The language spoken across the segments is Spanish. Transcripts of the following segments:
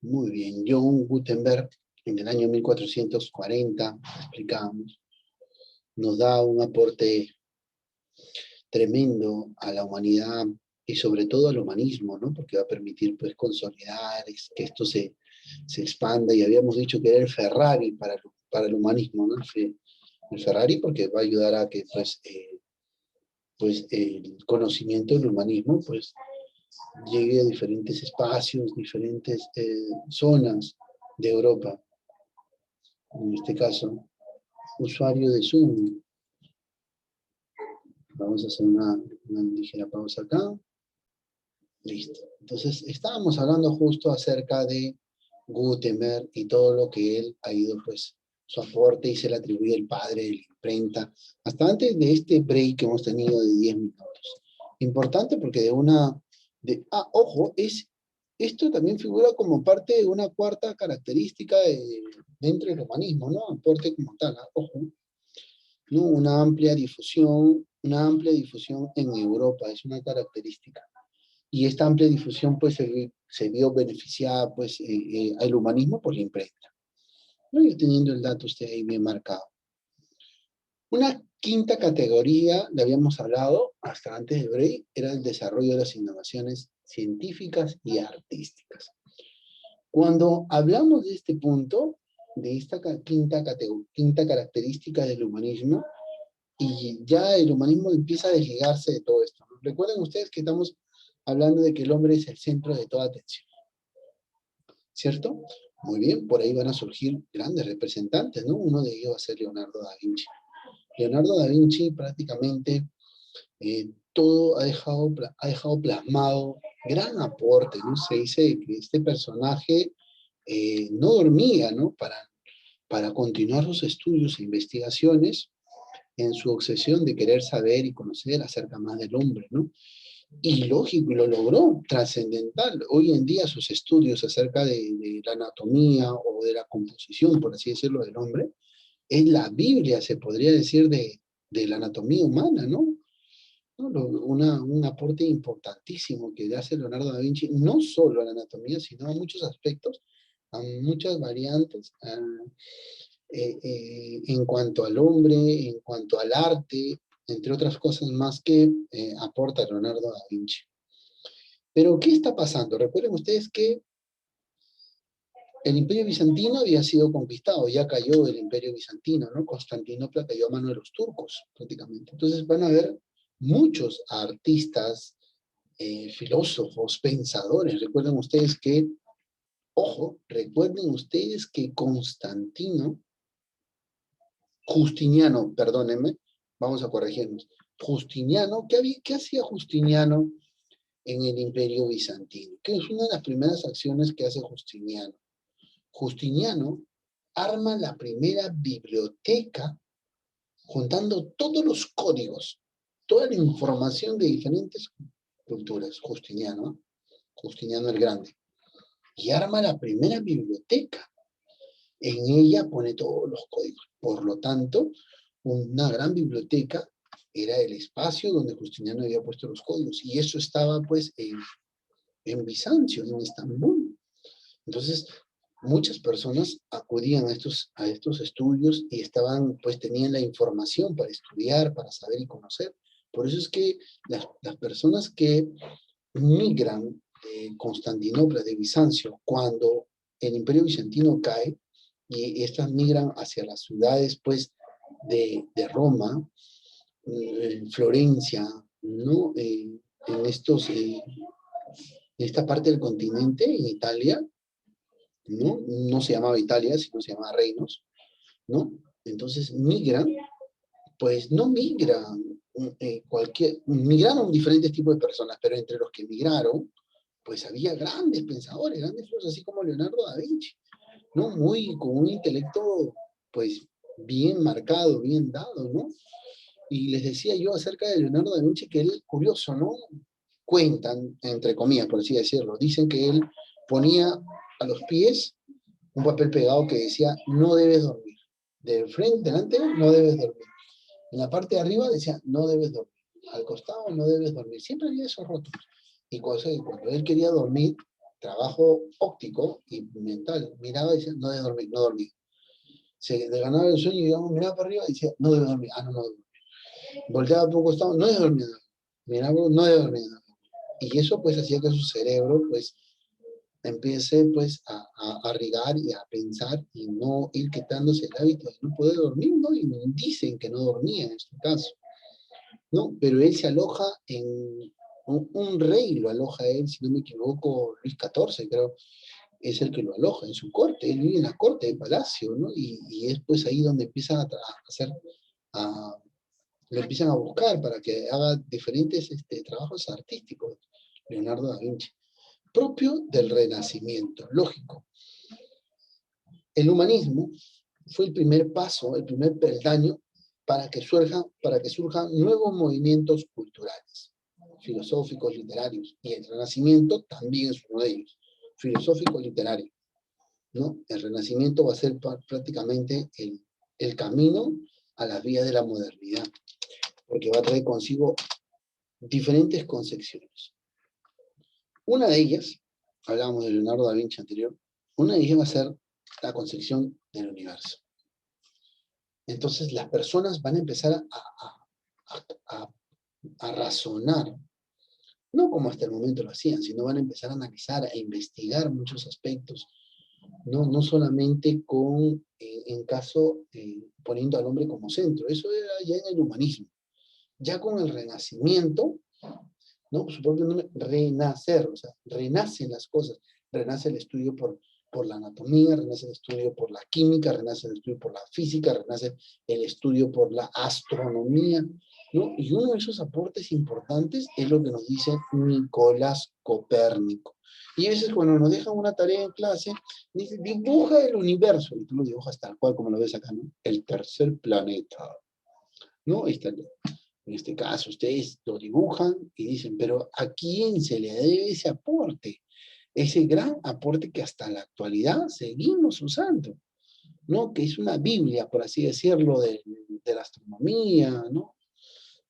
Muy bien. John Gutenberg, en el año 1440, explicábamos, nos da un aporte tremendo a la humanidad y sobre todo al humanismo, ¿no? Porque va a permitir, pues, consolidar, que esto se expanda. Y habíamos dicho que era el Ferrari para el humanismo, ¿no? El Ferrari porque va a ayudar a que, pues el conocimiento del humanismo, pues, llegue a diferentes espacios, diferentes zonas de Europa. En este caso, usuario de Zoom. Vamos a hacer una ligera pausa acá. Listo. Entonces, estábamos hablando justo acerca de Gutenberg y todo lo que él ha ido, pues, su aporte y se le atribuye el padre de la imprenta, hasta antes de este break que hemos tenido de 10 minutos. Importante porque ojo, esto también figura como parte de una cuarta característica dentro del humanismo, ¿no? Aporte como tal, ojo, ¿no? Una amplia difusión en Europa, es una característica. Y esta amplia difusión pues se vio beneficiada pues al humanismo por la imprenta. ¿No? Y teniendo el dato usted ahí bien marcado. Una quinta categoría, le habíamos hablado hasta antes del break, era el desarrollo de las innovaciones científicas y artísticas. Cuando hablamos de este punto, de esta quinta característica del humanismo, y ya el humanismo empieza a desligarse de todo esto. Recuerden ustedes que estamos hablando de que el hombre es el centro de toda atención, ¿cierto? Muy bien, por ahí van a surgir grandes representantes, ¿no? Uno de ellos va a ser Leonardo da Vinci. Leonardo da Vinci prácticamente todo ha dejado plasmado gran aporte, ¿no? Se dice que este personaje no dormía, ¿no? Para continuar sus estudios e investigaciones en su obsesión de querer saber y conocer acerca más del hombre, ¿no? Y lógico, y lo logró, trascendental. Hoy en día sus estudios acerca de la anatomía o de la composición, por así decirlo, del hombre, es la Biblia, se podría decir, de la anatomía humana, ¿no? Un aporte importantísimo que le hace Leonardo da Vinci, no solo a la anatomía, sino a muchos aspectos, a muchas variantes, en cuanto al hombre, en cuanto al arte, entre otras cosas más que aporta Leonardo da Vinci. Pero, ¿qué está pasando? Recuerden ustedes que el Imperio Bizantino había sido conquistado, ya cayó el Imperio Bizantino, ¿no? Constantinopla cayó a mano de los turcos, prácticamente. Entonces van a haber muchos artistas, filósofos, pensadores. Recuerden ustedes que Justiniano, perdónenme, vamos a corregirnos. Justiniano, ¿qué hacía Justiniano en el Imperio Bizantino? Que es una de las primeras acciones que hace Justiniano. Justiniano arma la primera biblioteca juntando todos los códigos, toda la información de diferentes culturas. Justiniano el Grande. Y arma la primera biblioteca. En ella pone todos los códigos. Por lo tanto, una gran biblioteca era el espacio donde Justiniano había puesto los códigos. Y eso estaba pues en Bizancio, en Estambul. Entonces, muchas personas acudían a estos estudios y tenían la información para estudiar, para saber y conocer. Por eso es que las personas que migran de Constantinopla, de Bizancio, cuando el Imperio Bizantino cae, y estas migran hacia las ciudades, pues, de Roma, Florencia, ¿no? En esta parte del continente, en Italia, ¿no? No se llamaba Italia, sino se llamaba Reinos, ¿no? Entonces migran, pues no migran migraron diferentes tipos de personas, pero entre los que migraron, pues había grandes pensadores, grandes filósofos, así como Leonardo da Vinci, ¿no? Con un intelecto, pues, bien marcado, bien dado, ¿no? Y les decía yo acerca de Leonardo da Vinci que él, curioso, ¿no? Cuentan, entre comillas, por así decirlo, dicen que él ponía a los pies un papel pegado que decía, no debes dormir. De frente, delante, no debes dormir. En la parte de arriba decía, no debes dormir. Al costado, no debes dormir. Siempre había esos rótulos. Y cuando él quería dormir, trabajo óptico y mental, miraba y decía, no debe dormir, no dormía. Se le ganaba el sueño y digamos, miraba para arriba y decía, no debe dormir, no debe dormir. Volteaba por un costado, no debe dormir, miraba, no debe dormir. Y eso pues hacía que su cerebro pues empiece pues a rigar y a pensar y no ir quitándose el hábito de no poder dormir, ¿no? Y dicen que no dormía en este caso, ¿no? Pero él se aloja en, un rey lo aloja él, si no me equivoco, Luis XIV, creo, es el que lo aloja en su corte, él vive en la corte de palacio, ¿no? Y es pues ahí donde empieza a hacer, a, lo empiezan a buscar para que haga diferentes trabajos artísticos, Leonardo da Vinci, propio del Renacimiento, lógico. El humanismo fue el primer paso, el primer peldaño para que surjan nuevos movimientos culturales, filosóficos, literarios, y el Renacimiento también es uno de ellos, filosófico literario, ¿no? El Renacimiento va a ser prácticamente el camino a las vías de la modernidad, porque va a traer consigo diferentes concepciones. Una de ellas, hablábamos de Leonardo da Vinci anterior, una de ellas va a ser la concepción del universo. Entonces las personas van a empezar a razonar, no como hasta el momento lo hacían, sino van a empezar a analizar, a investigar muchos aspectos, no solamente con, en caso, poniendo al hombre como centro, eso era ya en el humanismo. Ya con el Renacimiento, ¿no? Su propio nombre, renacer, o sea, renacen las cosas, renace el estudio por la anatomía, renace el estudio por la química, renace el estudio por la física, renace el estudio por la astronomía, ¿no? Y uno de esos aportes importantes es lo que nos dice Nicolás Copérnico. Y a veces cuando nos dejan una tarea en clase, dice, dibuja el universo, y tú lo dibujas tal cual como lo ves acá, ¿no? El tercer planeta, ¿no? Ahí está. En este caso, ustedes lo dibujan y dicen, pero ¿a quién se le debe ese aporte? Ese gran aporte que hasta la actualidad seguimos usando, ¿no? Que es una Biblia, por así decirlo, de la astronomía, ¿no?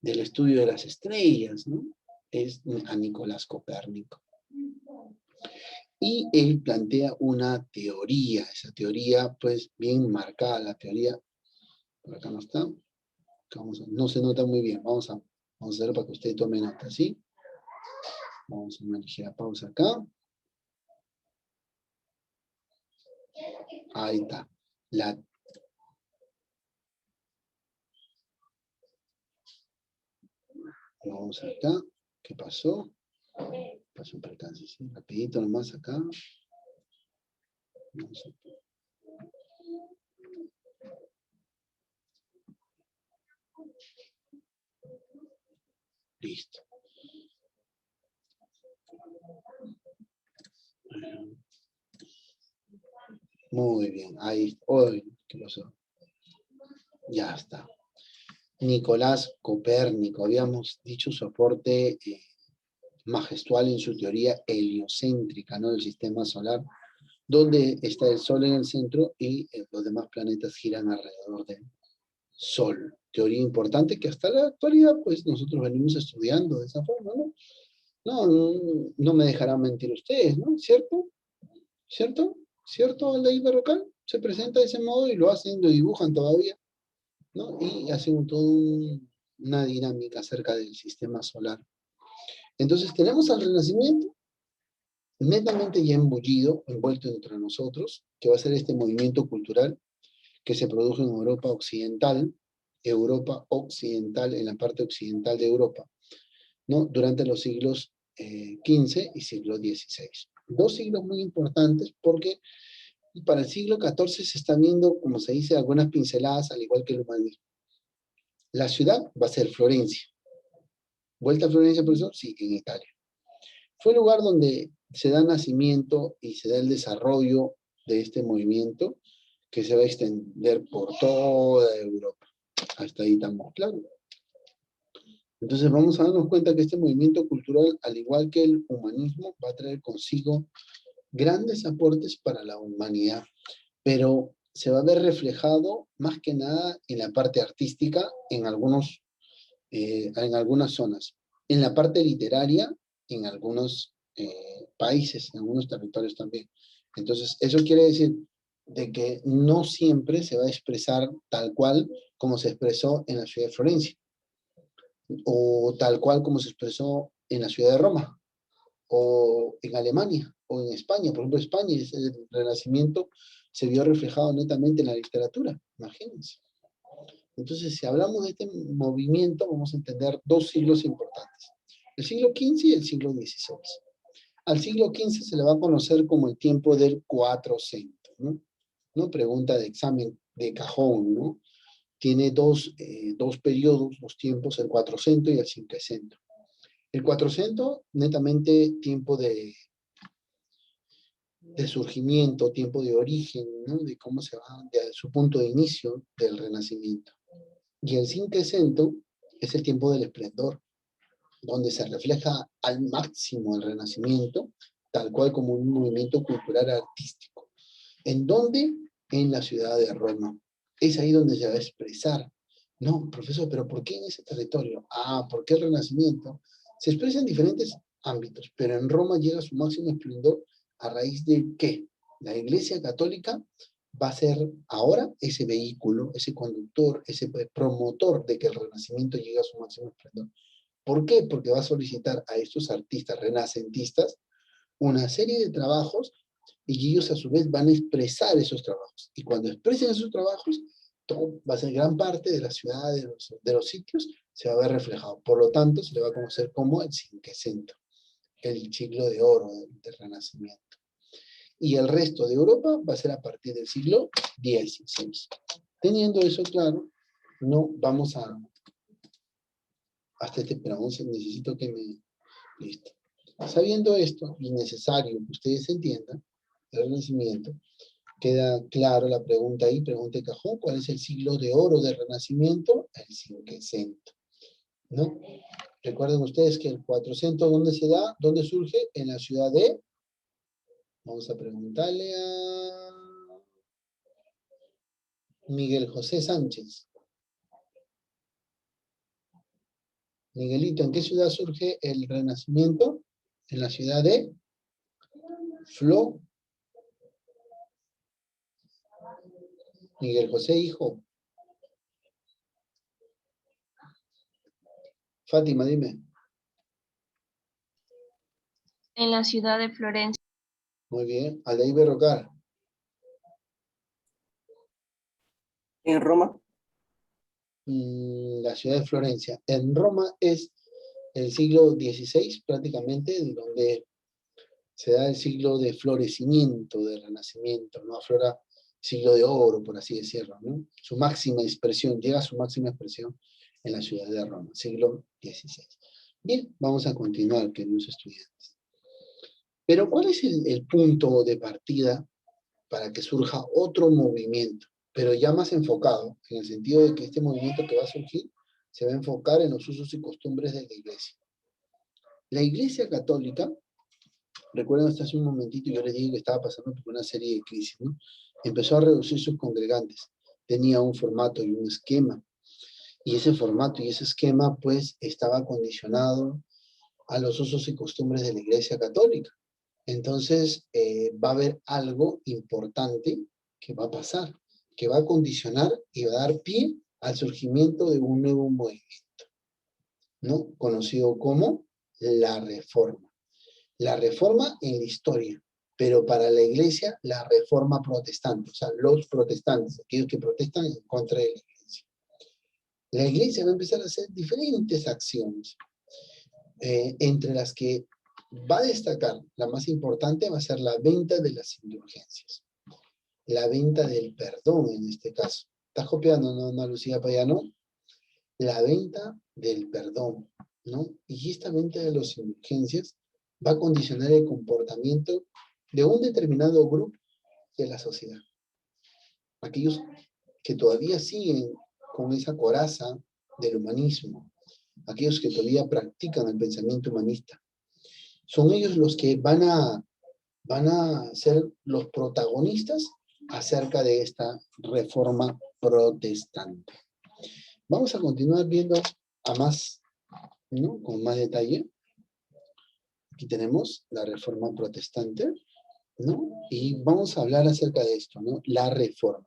Del estudio de las estrellas, ¿no? Es a Nicolás Copérnico. Y él plantea una teoría, esa teoría, pues, bien marcada, la teoría, por acá no está, no se nota muy bien, vamos a hacerlo para que usted tome nota, ¿sí? Vamos a hacer una ligera pausa acá. Ahí está. Vamos acá. ¿Qué pasó? Pasó un percance, ¿sí? Rapidito nomás acá. Vamos acá. Listo. Muy bien. Ahí está. Uy, ¿qué pasó? Ya está. Nicolás Copérnico. Habíamos dicho su aporte majestual en su teoría heliocéntrica, ¿no? Del sistema solar, donde está el Sol en el centro y los demás planetas giran alrededor del Sol. Teoría importante que hasta la actualidad, pues, nosotros venimos estudiando de esa forma, ¿no? No me dejarán mentir ustedes, ¿no? ¿Cierto? ¿Cierto? ¿Cierto, Aldair Berrocal? Se presenta de ese modo y lo hacen, lo dibujan todavía, ¿no? Y hacen una dinámica acerca del sistema solar. Entonces tenemos al Renacimiento netamente ya embullido, envuelto entre nosotros, que va a ser este movimiento cultural que se produjo en Europa Occidental, en la parte occidental de Europa, ¿no? Durante los siglos XV y siglo XVI. Dos siglos muy importantes porque para el siglo XIV se están viendo, como se dice, algunas pinceladas, al igual que el humanismo. La ciudad va a ser Florencia. ¿Vuelta a Florencia, profesor? Sí, en Italia. Fue el lugar donde se da nacimiento y se da el desarrollo de este movimiento que se va a extender por toda Europa. Hasta ahí estamos claros. Entonces vamos a darnos cuenta que este movimiento cultural, al igual que el humanismo, va a traer consigo grandes aportes para la humanidad, pero se va a ver reflejado más que nada en la parte artística, en algunas zonas, en la parte literaria, en algunos países, en algunos territorios también. Entonces, eso quiere decir de que no siempre se va a expresar tal cual como se expresó en la ciudad de Florencia, o tal cual como se expresó en la ciudad de Roma, o en Alemania, o en España. Por ejemplo, España, el Renacimiento se vio reflejado netamente en la literatura, imagínense. Entonces, si hablamos de este movimiento, vamos a entender dos siglos importantes. El siglo XV y el siglo XVI. Al siglo XV se le va a conocer como el tiempo del Quattrocento, ¿no? ¿No? Pregunta de examen de cajón, ¿no? Tiene dos periodos, dos tiempos, el Quattrocento y el Cinquecento. El Quattrocento, netamente tiempo de surgimiento, tiempo de origen, ¿no? De cómo se va, de su punto de inicio del Renacimiento. Y el Cinquecento es el tiempo del esplendor, donde se refleja al máximo el Renacimiento, tal cual como un movimiento cultural artístico. ¿En dónde? En la ciudad de Roma. Es ahí donde se va a expresar. No, profesor, pero ¿por qué en ese territorio? Ah, porque el Renacimiento se expresa en diferentes ámbitos, pero en Roma llega a su máximo esplendor a raíz de ¿qué? La Iglesia Católica va a ser ahora ese vehículo, ese conductor, ese promotor de que el Renacimiento llegue a su máximo esplendor. ¿Por qué? Porque va a solicitar a estos artistas renacentistas una serie de trabajos y ellos a su vez van a expresar esos trabajos. Y cuando expresen esos trabajos, todo va a ser gran parte de la ciudad, de los sitios, se va a ver reflejado. Por lo tanto, se le va a conocer como el Cinquecento, el siglo de oro del Renacimiento. Y el resto de Europa va a ser a partir del siglo XVI. Teniendo eso claro, no vamos a... Hasta este, pero necesito que me... Listo. Sabiendo esto, y necesario que ustedes entiendan el Renacimiento, queda claro la pregunta ahí, pregunta de cajón, ¿cuál es el siglo de oro del Renacimiento? El Cinquecento, ¿no? Recuerden ustedes que el 400, ¿dónde se da? ¿Dónde surge? En la ciudad de... Vamos a preguntarle a Miguel José Sánchez. Miguelito, ¿en qué ciudad surge el Renacimiento? En la ciudad de Miguel José, hijo. Fátima, dime. En la ciudad de Florencia. Muy bien. Aldair Berrocal. En Roma. La ciudad de Florencia. En Roma es el siglo XVI prácticamente, donde se da el siglo de florecimiento, de renacimiento, ¿no? Aflora siglo de oro, por así decirlo, ¿no? Su máxima expresión, llega a su máxima expresión en la ciudad de Roma, siglo XVI. Bien, vamos a continuar, queridos estudiantes. Pero ¿cuál es el punto de partida para que surja otro movimiento? Pero ya más enfocado, en el sentido de que este movimiento que va a surgir se va a enfocar en los usos y costumbres de la Iglesia. La Iglesia Católica, recuerden hasta hace un momentito, yo les dije que estaba pasando por una serie de crisis, ¿no? Empezó a reducir sus congregantes, tenía un formato y un esquema, y ese formato y ese esquema, pues, estaba condicionado a los usos y costumbres de la Iglesia Católica. Entonces, va a haber algo importante que va a pasar, que va a condicionar y va a dar pie al surgimiento de un nuevo movimiento, ¿no? Conocido como la Reforma. La Reforma en la historia, pero para la Iglesia, la Reforma protestante, o sea, los protestantes, aquellos que protestan en contra de la Iglesia. La Iglesia va a empezar a hacer diferentes acciones, entre las que va a destacar, la más importante va a ser la venta de las indulgencias, la venta del perdón en este caso. ¿Estás copiando, no, Ana Lucía Payano? La venta del perdón, ¿no? Y esta venta de las indulgencias va a condicionar el comportamiento de un determinado grupo de la sociedad. Aquellos que todavía siguen con esa coraza del humanismo, aquellos que todavía practican el pensamiento humanista. Son ellos los que van a ser los protagonistas acerca de esta reforma protestante. Vamos a continuar viendo a más, ¿no? Con más detalle. Aquí tenemos la Reforma Protestante, ¿no? Y vamos a hablar acerca de esto, ¿no? La Reforma.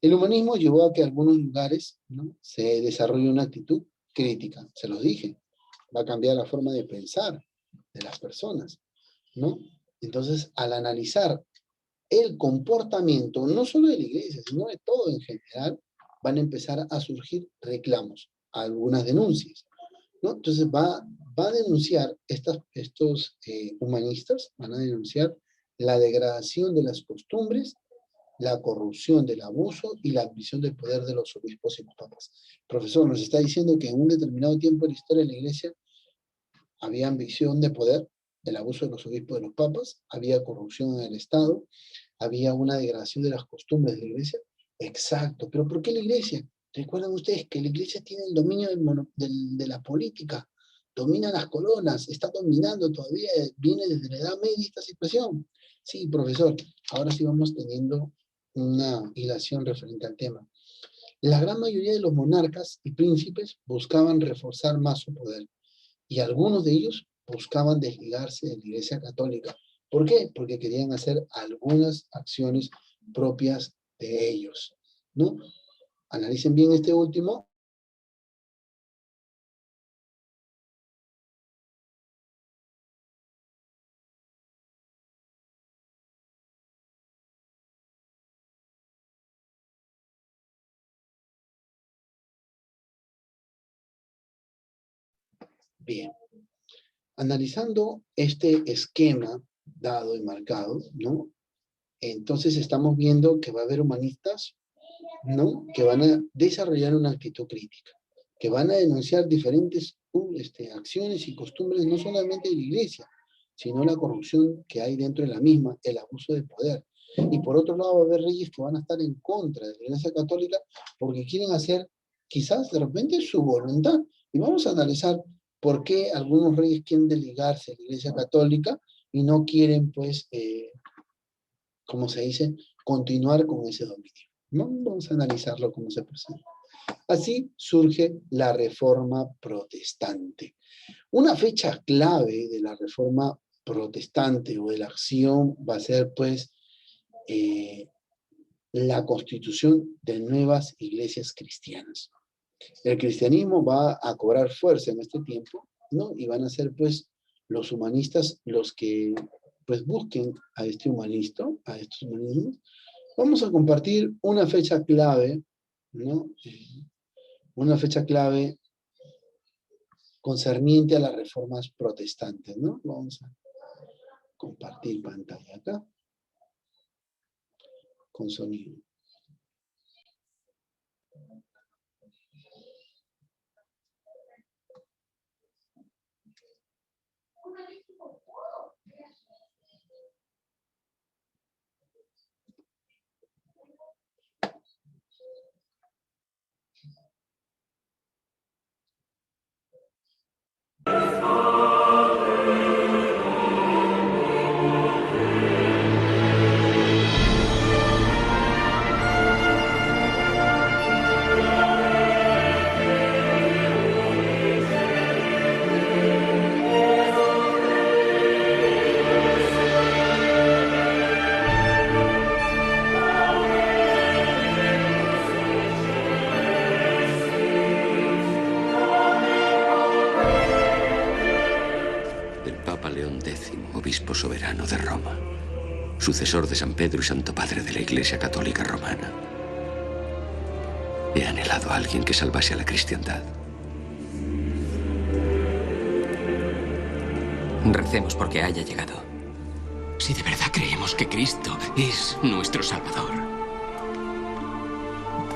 El humanismo llevó a que en algunos lugares, ¿no?, se desarrolle una actitud crítica. Se los dije, va a cambiar la forma de pensar de las personas, ¿no? Entonces, al analizar el comportamiento, no solo de la iglesia, sino de todo en general, van a empezar a surgir reclamos, algunas denuncias, ¿no? Entonces va a denunciar estos humanistas, van a denunciar la degradación de las costumbres, la corrupción del abuso y la ambición del poder de los obispos y los papas. Profesor, nos está diciendo que en un determinado tiempo en la historia de la iglesia había ambición de poder, el abuso de los obispos y de los papas, había corrupción en el Estado, había una degradación de las costumbres de la iglesia. Exacto, pero ¿por qué la iglesia? Recuerdan ustedes que la iglesia tiene el dominio de la política, domina las coronas, está dominando todavía, viene desde la Edad Media esta situación. Sí, profesor, ahora sí vamos teniendo una hilación referente al tema. La gran mayoría de los monarcas y príncipes buscaban reforzar más su poder, y algunos de ellos buscaban desligarse de la Iglesia Católica. ¿Por qué? Porque querían hacer algunas acciones propias de ellos, ¿no? Analicen bien este último. Bien. Analizando este esquema dado y marcado, ¿no? Entonces estamos viendo que va a haber humanistas, ¿no?, que van a desarrollar una actitud crítica, que van a denunciar diferentes acciones y costumbres, no solamente de la iglesia, sino la corrupción que hay dentro de la misma, el abuso de poder. Y por otro lado va a haber reyes que van a estar en contra de la Iglesia Católica porque quieren hacer quizás de repente su voluntad. Y vamos a analizar por qué algunos reyes quieren desligarse de la Iglesia Católica y no quieren, pues, como se dice, continuar con ese dominio, ¿no? Vamos a analizarlo como se presenta. Así surge la Reforma Protestante. Una fecha clave de la Reforma Protestante o de la acción va a ser, pues, la constitución de nuevas iglesias cristianas. El cristianismo va a cobrar fuerza en este tiempo, ¿no? Y van a ser, pues, los humanistas los que, pues, busquen a este humanista, a estos humanismos. Vamos a compartir una fecha clave, ¿no? Una fecha clave concerniente a las reformas protestantes, ¿no? Vamos a compartir pantalla acá, con sonido. Obispo soberano de Roma, sucesor de San Pedro y Santo Padre de la Iglesia Católica Romana. He anhelado a alguien que salvase a la cristiandad. Recemos porque haya llegado. Si de verdad creemos que Cristo es nuestro Salvador,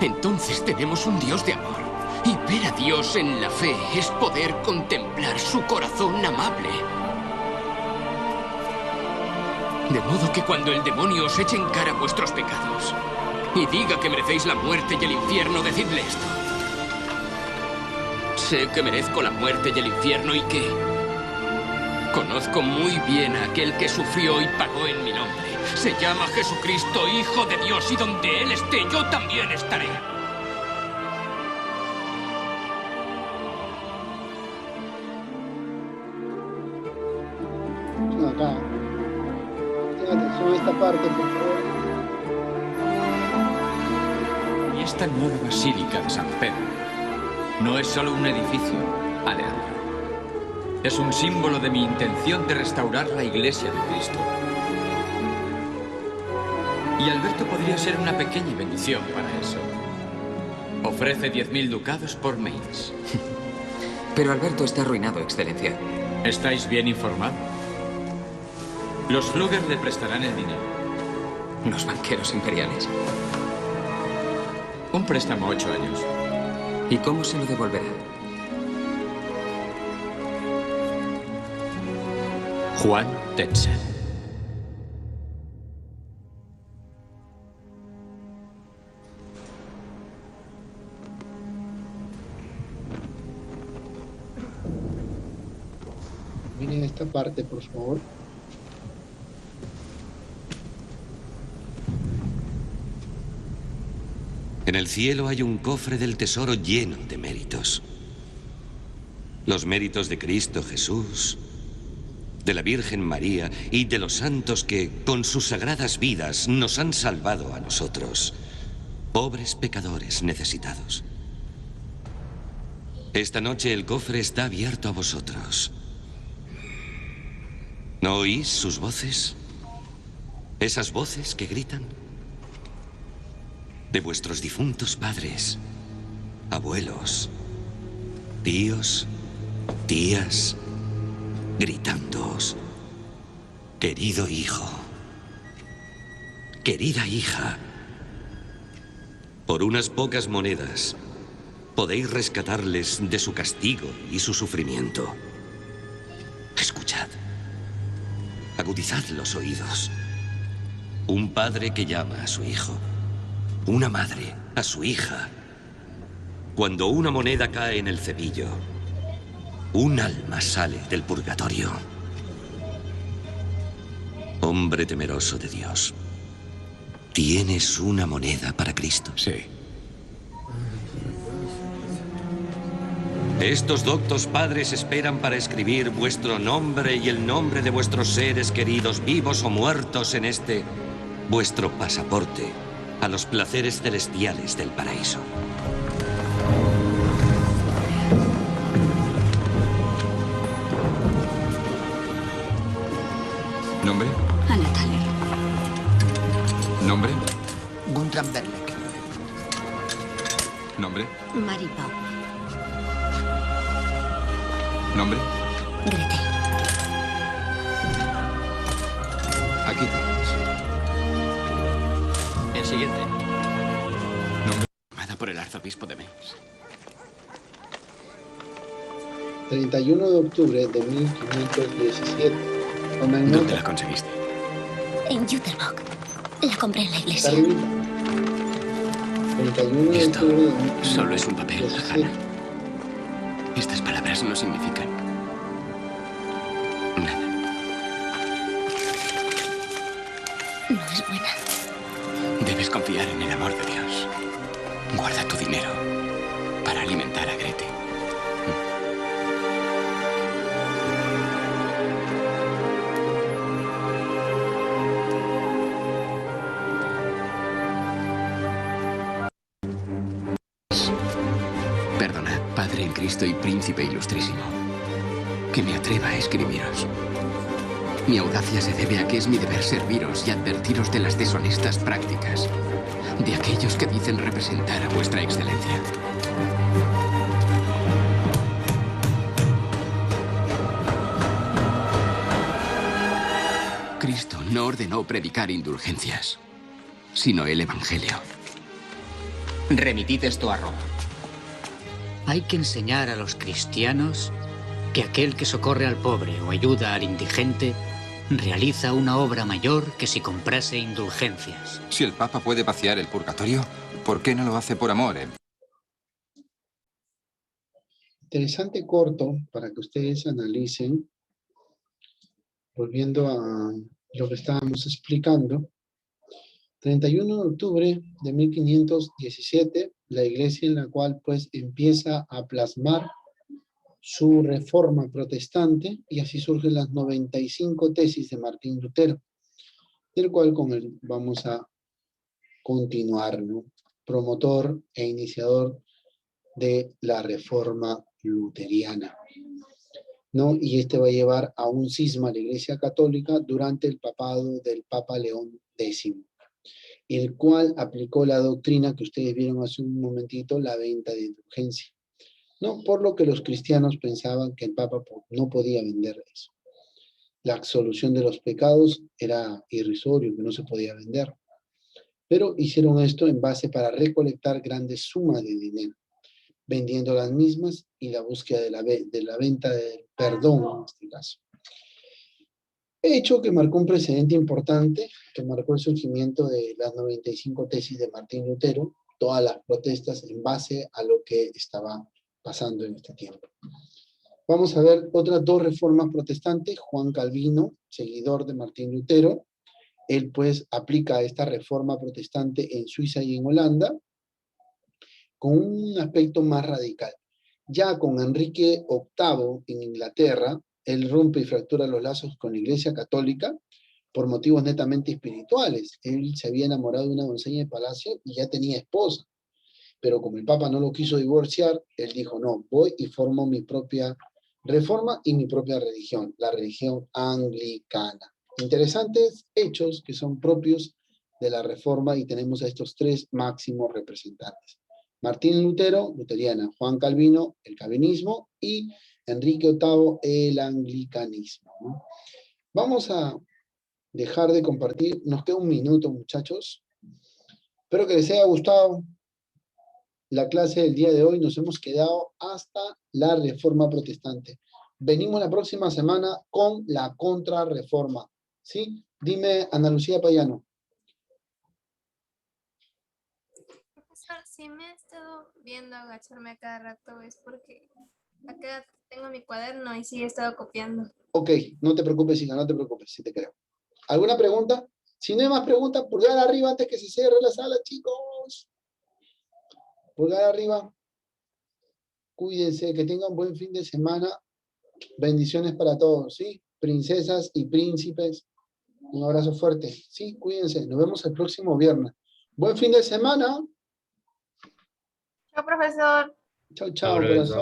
entonces tenemos un Dios de amor. Y ver a Dios en la fe es poder contemplar su corazón amable. De modo que cuando el demonio os eche en cara vuestros pecados y diga que merecéis la muerte y el infierno, decidle esto: sé que merezco la muerte y el infierno y que conozco muy bien a aquel que sufrió y pagó en mi nombre. Se llama Jesucristo, Hijo de Dios, y donde Él esté, yo también estaré. esta parte, por favor. Y esta nueva basílica de San Pedro no es solo un edificio, Alejandro. Es un símbolo de mi intención de restaurar la iglesia de Cristo. Y Alberto podría ser una pequeña bendición para eso. Ofrece 10.000 ducados por Mainz. Pero Alberto está arruinado, Excelencia. ¿Estáis bien informados? Los Fluger le prestarán el dinero. Los banqueros imperiales. Un préstamo 8 años. ¿Y cómo se lo devolverá? Juan Tetzel. Miren esta parte, por favor. En el cielo hay un cofre del tesoro lleno de méritos. Los méritos de Cristo Jesús, de la Virgen María y de los santos que, con sus sagradas vidas, nos han salvado a nosotros, pobres pecadores necesitados. Esta noche el cofre está abierto a vosotros. ¿No oís sus voces? ¿Esas voces que gritan? De vuestros difuntos padres, abuelos, tíos, tías, gritándoos: querido hijo, querida hija, por unas pocas monedas podéis rescatarles de su castigo y su sufrimiento. Escuchad, agudizad los oídos. Un padre que llama a su hijo, una madre a su hija. Cuando una moneda cae en el cepillo, un alma sale del purgatorio. Hombre temeroso de Dios, ¿tienes una moneda para Cristo? Sí. Estos doctos padres esperan para escribir vuestro nombre y el nombre de vuestros seres queridos, vivos o muertos, en este, vuestro pasaporte a los placeres celestiales del paraíso. ¿Nombre? Anna Thaler. ¿Nombre? Guntram Berleck. ¿Nombre? Mary Pau. ¿Nombre? Gretel. Aquí tienes. El siguiente. ¿Nombre? Formada por el arzobispo de Mainz. 31 de octubre de 1517. Tomen ¿Dónde nota. la conseguiste? En Jüterbock. La compré en la Está iglesia. arribita. 31 de Esto octubre de solo es un papel, 1517. Hannah. Estas palabras no significan nada. No es buena. Debes confiar en el amor de Dios. Guarda tu dinero para alimentar a Grete. Perdonad, Padre en Cristo y Príncipe Ilustrísimo, que me atreva a escribiros. Mi audacia se debe a que es mi deber serviros y advertiros de las deshonestas prácticas de aquellos que dicen representar a vuestra excelencia. Cristo no ordenó predicar indulgencias, sino el Evangelio. Remitid esto a Roma. Hay que enseñar a los cristianos que aquel que socorre al pobre o ayuda al indigente realiza una obra mayor que si comprase indulgencias. Si el Papa puede vaciar el purgatorio, ¿por qué no lo hace por amor? Interesante corto para que ustedes analicen, volviendo a lo que estábamos explicando. 31 de octubre de 1517, la iglesia en la cual pues empieza a plasmar su reforma protestante, y así surgen las 95 tesis de Martín Lutero. del cual vamos a continuar, ¿no? Promotor e iniciador de la reforma luteriana, ¿no? Y este va a llevar a un cisma a la Iglesia Católica durante el papado del Papa León X, el cual aplicó la doctrina que ustedes vieron hace un momentito, la venta de indulgencia, ¿no? Por lo que los cristianos pensaban que el Papa no podía vender eso. La absolución de los pecados era irrisorio, que no se podía vender. Pero hicieron esto en base para recolectar grandes sumas de dinero, vendiendo las mismas y la búsqueda de la venta del perdón en este caso. Hecho que marcó un precedente importante, que marcó el surgimiento de las 95 tesis de Martín Lutero, todas las protestas en base a lo que estaba pasando en este tiempo. Vamos a ver otras dos reformas protestantes. Juan Calvino, seguidor de Martín Lutero, él pues aplica esta reforma protestante en Suiza y en Holanda con un aspecto más radical. Ya con Enrique VIII en Inglaterra, él rompe y fractura los lazos con la Iglesia Católica por motivos netamente espirituales. Él se había enamorado de una doncella de palacio y ya tenía esposa. Pero como el Papa no lo quiso divorciar, él dijo, no, voy y formo mi propia reforma y mi propia religión, la religión anglicana. Interesantes hechos que son propios de la reforma y tenemos a estos tres máximos representantes. Martín Lutero, luteriana; Juan Calvino, el calvinismo; y Enrique VIII, el anglicanismo, ¿no? Vamos a dejar de compartir. Nos queda un minuto, muchachos. Espero que les haya gustado la clase del día de hoy. Nos hemos quedado hasta la reforma protestante. Venimos la próxima semana con la contrarreforma, ¿sí? Dime, Ana Lucía Payano. Profesor, si me he estado viendo agacharme a cada rato es porque acá tengo mi cuaderno y sí he estado copiando. Ok, no te preocupes, hija, no te preocupes, sí te creo. ¿Alguna pregunta? Si no hay más preguntas, pulgar arriba antes que se cierre la sala, chicos. Pulgar arriba. Cuídense, que tengan buen fin de semana. Bendiciones para todos, ¿sí? Princesas y príncipes, un abrazo fuerte. Sí, cuídense. Nos vemos el próximo viernes. Buen fin de semana. Chao, profesor. Chao, chao, corazón.